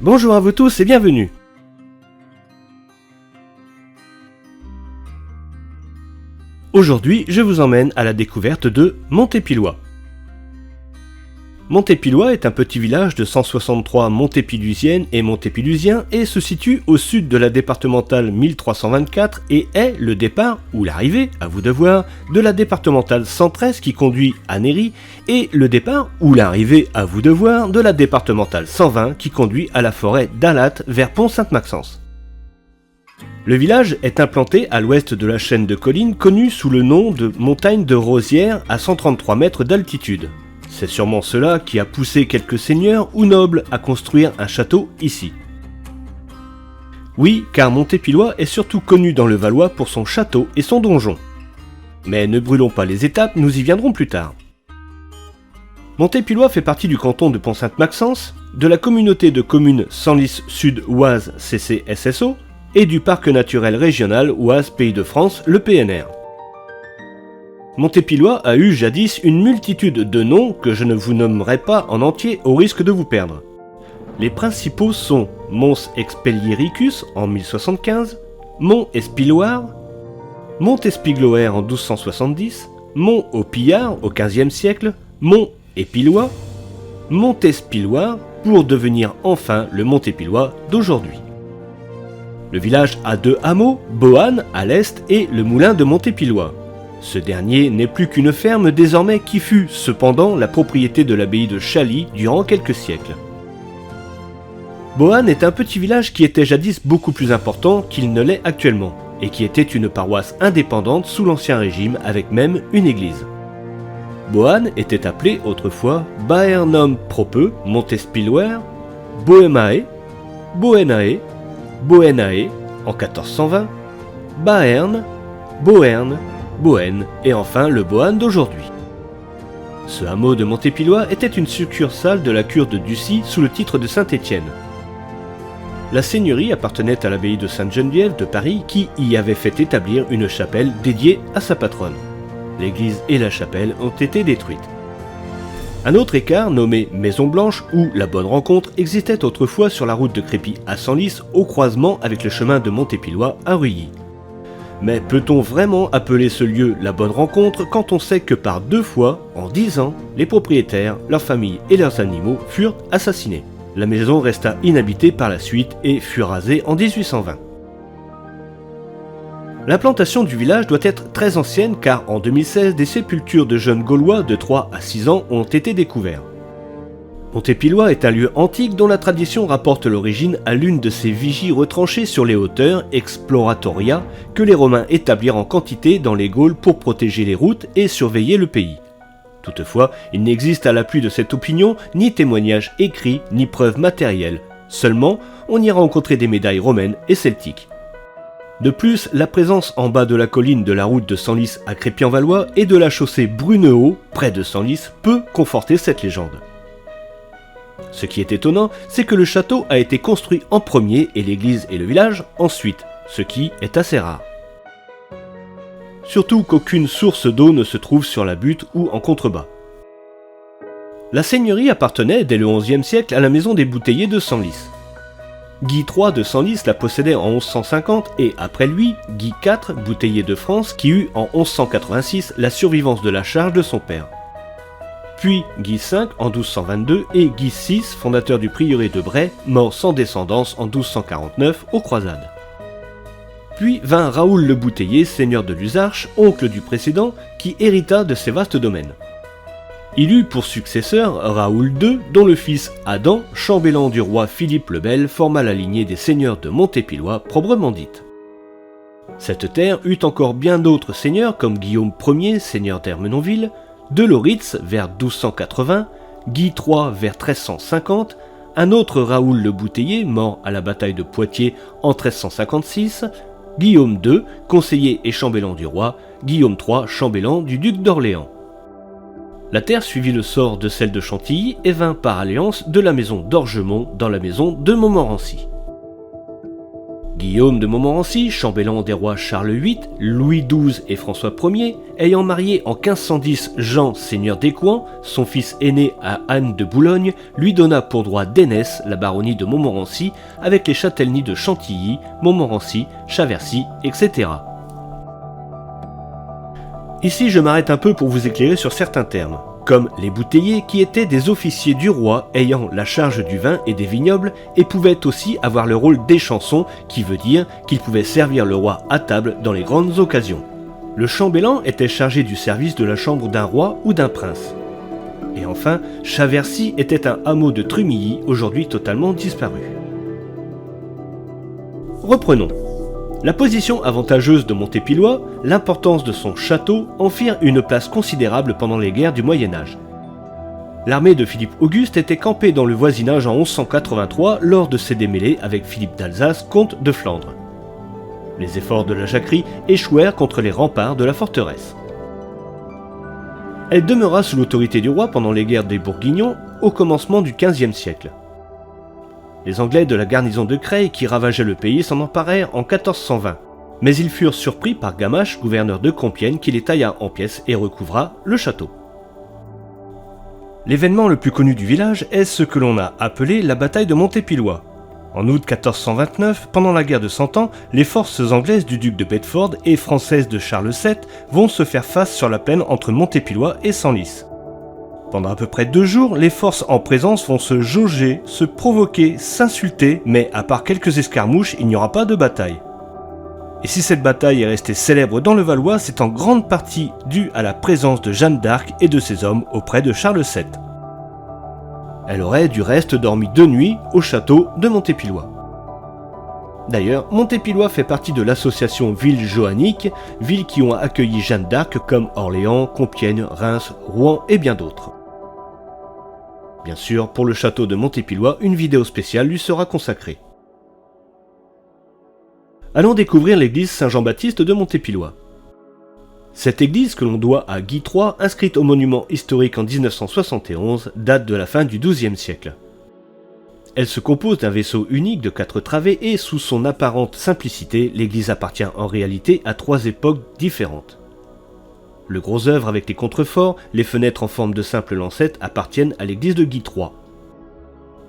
Bonjour à vous tous et bienvenue. Aujourd'hui, je vous emmène à la découverte de Montépillois. Montépillois est un petit village de 163 Montépillusiennes et Montépillusiens et se situe au sud de la départementale 1324 et est le départ, ou l'arrivée, à vous de voir, de la départementale 113 qui conduit à Néry et le départ, ou l'arrivée, à vous de voir, de la départementale 120 qui conduit à la forêt d'Alatte vers Pont-Sainte-Maxence. Le village est implanté à l'ouest de la chaîne de collines connue sous le nom de montagne de Rosières à 133 mètres d'altitude. C'est sûrement cela qui a poussé quelques seigneurs ou nobles à construire un château ici. Oui, car Montépillois est surtout connu dans le Valois pour son château et son donjon. Mais ne brûlons pas les étapes, nous y viendrons plus tard. Montépillois fait partie du canton de Pont-Sainte-Maxence, de la communauté de communes Senlis Sud Oise CCSSO et du parc naturel régional Oise Pays de France, le PNR. Montépillois a eu jadis une multitude de noms que je ne vous nommerai pas en entier au risque de vous perdre. Les principaux sont Mons Expelliericus en 1075, Mont Espilloir, Mont Espigloer en 1270, Mont au Pillard au XVe siècle, Mont Épillois, Mont Espilloir pour devenir enfin le Montépillois d'aujourd'hui. Le village a deux hameaux, Boanne à l'est et le moulin de Montépillois. Ce dernier n'est plus qu'une ferme désormais qui fut cependant la propriété de l'abbaye de Chaly durant quelques siècles. Boanne est un petit village qui était jadis beaucoup plus important qu'il ne l'est actuellement, et qui était une paroisse indépendante sous l'Ancien Régime avec même une église. Boanne était appelée autrefois Baernum Propeux, Montespilloer, Boemae, Boenae, Boenae en 1420, Baerne, Boerne, Bohêne et enfin le Boanne d'aujourd'hui. Ce hameau de Montépillois était une succursale de la cure de Ducy sous le titre de Saint-Étienne. La seigneurie appartenait à l'abbaye de Sainte-Geneviève de Paris qui y avait fait établir une chapelle dédiée à sa patronne. L'église et la chapelle ont été détruites. Un autre écart nommé Maison Blanche ou la Bonne Rencontre existait autrefois sur la route de Crépy à Senlis au croisement avec le chemin de Montépillois à Reuilly. Mais peut-on vraiment appeler ce lieu la Bonne Rencontre quand on sait que par 2 fois, en 10 ans, les propriétaires, leurs familles et leurs animaux furent assassinés. La maison resta inhabitée par la suite et fut rasée en 1820. L'implantation du village doit être très ancienne car en 2016, des sépultures de jeunes Gaulois de 3 à 6 ans ont été découvertes. Montépillois est un lieu antique dont la tradition rapporte l'origine à l'une de ces vigies retranchées sur les hauteurs, exploratoria, que les Romains établirent en quantité dans les Gaules pour protéger les routes et surveiller le pays. Toutefois, il n'existe à l'appui de cette opinion ni témoignages écrits ni preuves matérielles, seulement on y rencontrait des médailles romaines et celtiques. De plus, la présence en bas de la colline de la route de Senlis à Crépy-en-Valois et de la chaussée Brunehaut, près de Senlis, peut conforter cette légende. Ce qui est étonnant, c'est que le château a été construit en premier et l'église et le village ensuite, ce qui est assez rare. Surtout qu'aucune source d'eau ne se trouve sur la butte ou en contrebas. La seigneurie appartenait dès le XIe siècle à la maison des bouteillers de Senlis. Guy III de Senlis la possédait en 1150 et après lui, Guy IV, bouteiller de France, qui eut en 1186 la survivance de la charge de son père. Puis Guy V en 1222 et Guy VI, fondateur du prieuré de Bray, mort sans descendance en 1249 aux croisades. Puis vint Raoul le Bouteiller, seigneur de Luzarches, oncle du précédent, qui hérita de ces vastes domaines. Il eut pour successeur Raoul II, dont le fils Adam, chambellan du roi Philippe le Bel, forma la lignée des seigneurs de Montépillois proprement dite. Cette terre eut encore bien d'autres seigneurs comme Guillaume Ier, seigneur d'Ermenonville, de Loritz vers 1280, Guy III vers 1350, un autre Raoul le Bouteiller, mort à la bataille de Poitiers en 1356, Guillaume II, conseiller et chambellan du roi, Guillaume III, chambellan du duc d'Orléans. La terre suivit le sort de celle de Chantilly et vint par alliance de la maison d'Orgemont dans la maison de Montmorency. Guillaume de Montmorency, chambellan des rois Charles VIII, Louis XII et François Ier, ayant marié en 1510 Jean, seigneur d'Écouen, son fils aîné à Anne de Boulogne, lui donna pour droit d'aînesse la baronnie de Montmorency avec les châtellenies de Chantilly, Montmorency, Chavercy, etc. Ici, je m'arrête un peu pour vous éclairer sur certains termes, comme les bouteillers qui étaient des officiers du roi ayant la charge du vin et des vignobles et pouvaient aussi avoir le rôle d'échansons, qui veut dire qu'ils pouvaient servir le roi à table dans les grandes occasions. Le chambellan était chargé du service de la chambre d'un roi ou d'un prince. Et enfin, Chavercy était un hameau de Trumilly, aujourd'hui totalement disparu. Reprenons. La position avantageuse de Montépillois, l'importance de son château en firent une place considérable pendant les guerres du Moyen-Âge. L'armée de Philippe Auguste était campée dans le voisinage en 1183 lors de ses démêlés avec Philippe d'Alsace, comte de Flandre. Les efforts de la Jacquerie échouèrent contre les remparts de la forteresse. Elle demeura sous l'autorité du roi pendant les guerres des Bourguignons au commencement du XVe siècle. Les Anglais de la garnison de Creil qui ravageaient le pays s'en emparèrent en 1420, mais ils furent surpris par Gamache, gouverneur de Compiègne, qui les tailla en pièces et recouvra le château. L'événement le plus connu du village est ce que l'on a appelé la bataille de Montépillois. En août 1429, pendant la guerre de Cent Ans, les forces anglaises du duc de Bedford et françaises de Charles VII vont se faire face sur la plaine entre Montépillois et Senlis. Pendant à peu près 2 jours, les forces en présence vont se jauger, se provoquer, s'insulter, mais à part quelques escarmouches, il n'y aura pas de bataille. Et si cette bataille est restée célèbre dans le Valois, c'est en grande partie dû à la présence de Jeanne d'Arc et de ses hommes auprès de Charles VII. Elle aurait du reste dormi 2 nuits au château de Montépillois. D'ailleurs, Montépillois fait partie de l'association Villes Joanniques, villes qui ont accueilli Jeanne d'Arc comme Orléans, Compiègne, Reims, Rouen et bien d'autres. Bien sûr, pour le château de Montépillois, une vidéo spéciale lui sera consacrée. Allons découvrir l'église Saint-Jean-Baptiste de Montépillois. Cette église, que l'on doit à Guy III, inscrite au monument historique en 1971, date de la fin du XIIe siècle. Elle se compose d'un vaisseau unique de 4 travées et, sous son apparente simplicité, l'église appartient en réalité à 3 époques différentes. Le gros œuvre avec les contreforts, les fenêtres en forme de simples lancettes appartiennent à l'église de Guy III.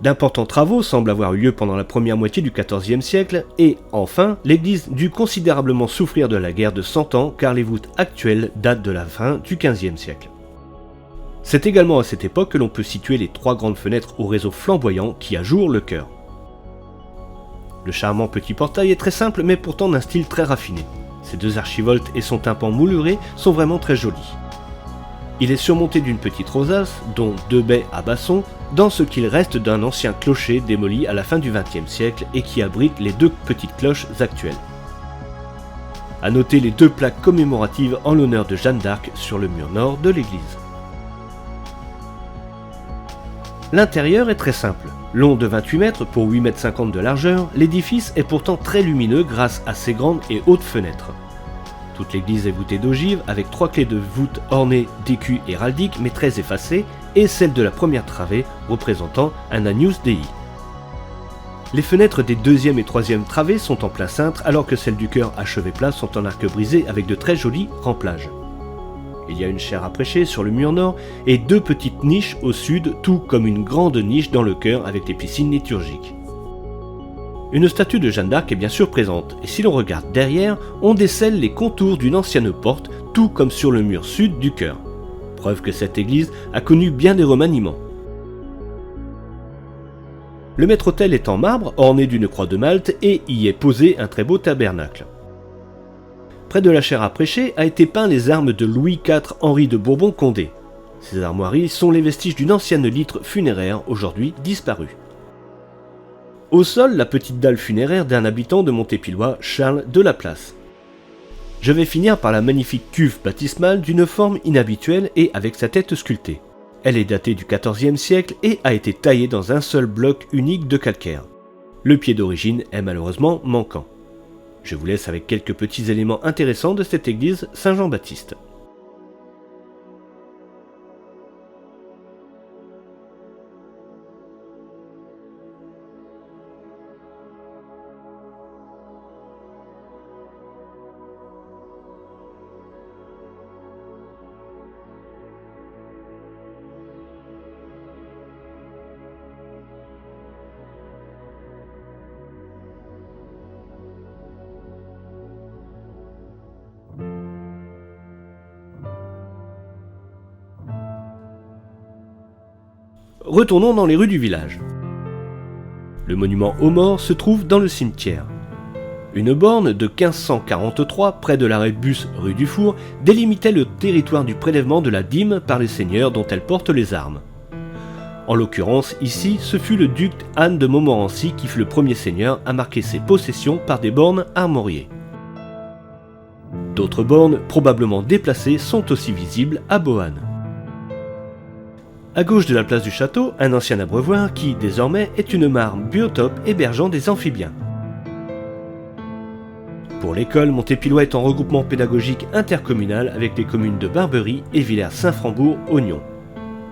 D'importants travaux semblent avoir eu lieu pendant la première moitié du XIVe siècle et, enfin, l'église dut considérablement souffrir de la guerre de Cent Ans car les voûtes actuelles datent de la fin du XVe siècle. C'est également à cette époque que l'on peut situer les 3 grandes fenêtres au réseau flamboyant qui ajourent le chœur. Le charmant petit portail est très simple mais pourtant d'un style très raffiné. Ses 2 archivoltes et son tympan mouluré sont vraiment très jolis. Il est surmonté d'une petite rosace, dont 2 baies à basson, dans ce qu'il reste d'un ancien clocher démoli à la fin du XXe siècle et qui abrite les 2 petites cloches actuelles. À noter les 2 plaques commémoratives en l'honneur de Jeanne d'Arc sur le mur nord de l'église. L'intérieur est très simple. Long de 28 mètres pour 8,50 m de largeur, l'édifice est pourtant très lumineux grâce à ses grandes et hautes fenêtres. Toute l'église est voûtée d'ogives avec 3 clés de voûte ornées d'écus héraldiques mais très effacées et celle de la première travée représentant un Agnus Dei. Les fenêtres des 2e et 3e travées sont en plein cintre alors que celles du chœur à chevet plat sont en arc brisé avec de très jolis remplages. Il y a une chaire à prêcher sur le mur nord et 2 petites niches au sud, tout comme une grande niche dans le chœur avec les piscines liturgiques. Une statue de Jeanne d'Arc est bien sûr présente, et si l'on regarde derrière, on décèle les contours d'une ancienne porte, tout comme sur le mur sud du chœur. Preuve que cette église a connu bien des remaniements. Le maître-autel est en marbre, orné d'une croix de Malte, et y est posé un très beau tabernacle. Près de la chaire à prêcher a été peint les armes de Louis IV Henri de Bourbon-Condé. Ces armoiries sont les vestiges d'une ancienne litre funéraire, aujourd'hui disparue. Au sol, la petite dalle funéraire d'un habitant de Montépillois, Charles de la Place. Je vais finir par la magnifique cuve baptismale d'une forme inhabituelle et avec sa tête sculptée. Elle est datée du XIVe siècle et a été taillée dans un seul bloc unique de calcaire. Le pied d'origine est malheureusement manquant. Je vous laisse avec quelques petits éléments intéressants de cette église Saint-Jean-Baptiste. Retournons dans les rues du village. Le monument aux morts se trouve dans le cimetière. Une borne de 1543 près de l'arrêt de bus rue du Four délimitait le territoire du prélèvement de la dîme par les seigneurs dont elle porte les armes. En l'occurrence, ici, ce fut le duc Anne de Montmorency qui fut le premier seigneur à marquer ses possessions par des bornes armoriées. D'autres bornes, probablement déplacées, sont aussi visibles à Boanne. À gauche de la place du château, un ancien abreuvoir qui, désormais, est une mare biotope hébergeant des amphibiens. Pour l'école, Montépillois est en regroupement pédagogique intercommunal avec les communes de Barbery et Villers-Saint-Frambourg-Ognon.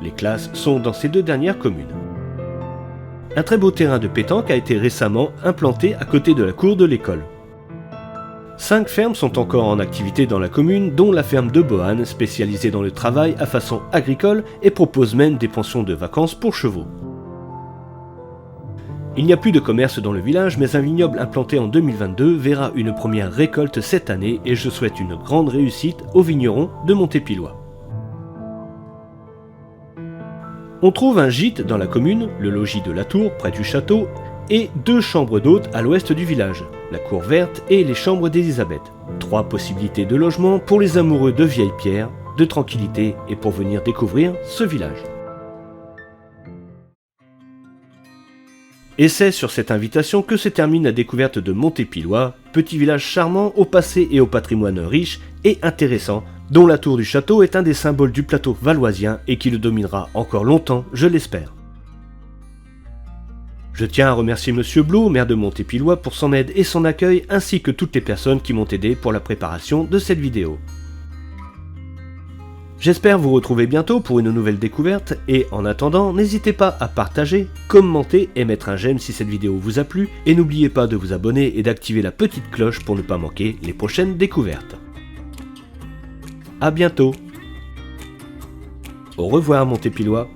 Les classes sont dans ces deux dernières communes. Un très beau terrain de pétanque a été récemment implanté à côté de la cour de l'école. 5 fermes sont encore en activité dans la commune, dont la ferme de Boanne, spécialisée dans le travail à façon agricole et propose même des pensions de vacances pour chevaux. Il n'y a plus de commerce dans le village, mais un vignoble implanté en 2022 verra une première récolte cette année et je souhaite une grande réussite aux vignerons de Montépillois. On trouve un gîte dans la commune, le logis de la Tour, près du château, et 2 chambres d'hôtes à l'ouest du village, la cour verte et les chambres d'Élisabeth. 3 possibilités de logement pour les amoureux de vieilles pierres, de tranquillité et pour venir découvrir ce village. Et c'est sur cette invitation que se termine la découverte de Montépillois, petit village charmant au passé et au patrimoine riche et intéressant, dont la tour du château est un des symboles du plateau valoisien et qui le dominera encore longtemps, je l'espère. Je tiens à remercier Monsieur Blot, maire de Montépillois, pour son aide et son accueil, ainsi que toutes les personnes qui m'ont aidé pour la préparation de cette vidéo. J'espère vous retrouver bientôt pour une nouvelle découverte, et en attendant, n'hésitez pas à partager, commenter et mettre un j'aime si cette vidéo vous a plu, et n'oubliez pas de vous abonner et d'activer la petite cloche pour ne pas manquer les prochaines découvertes. A bientôt. Au revoir Montépillois.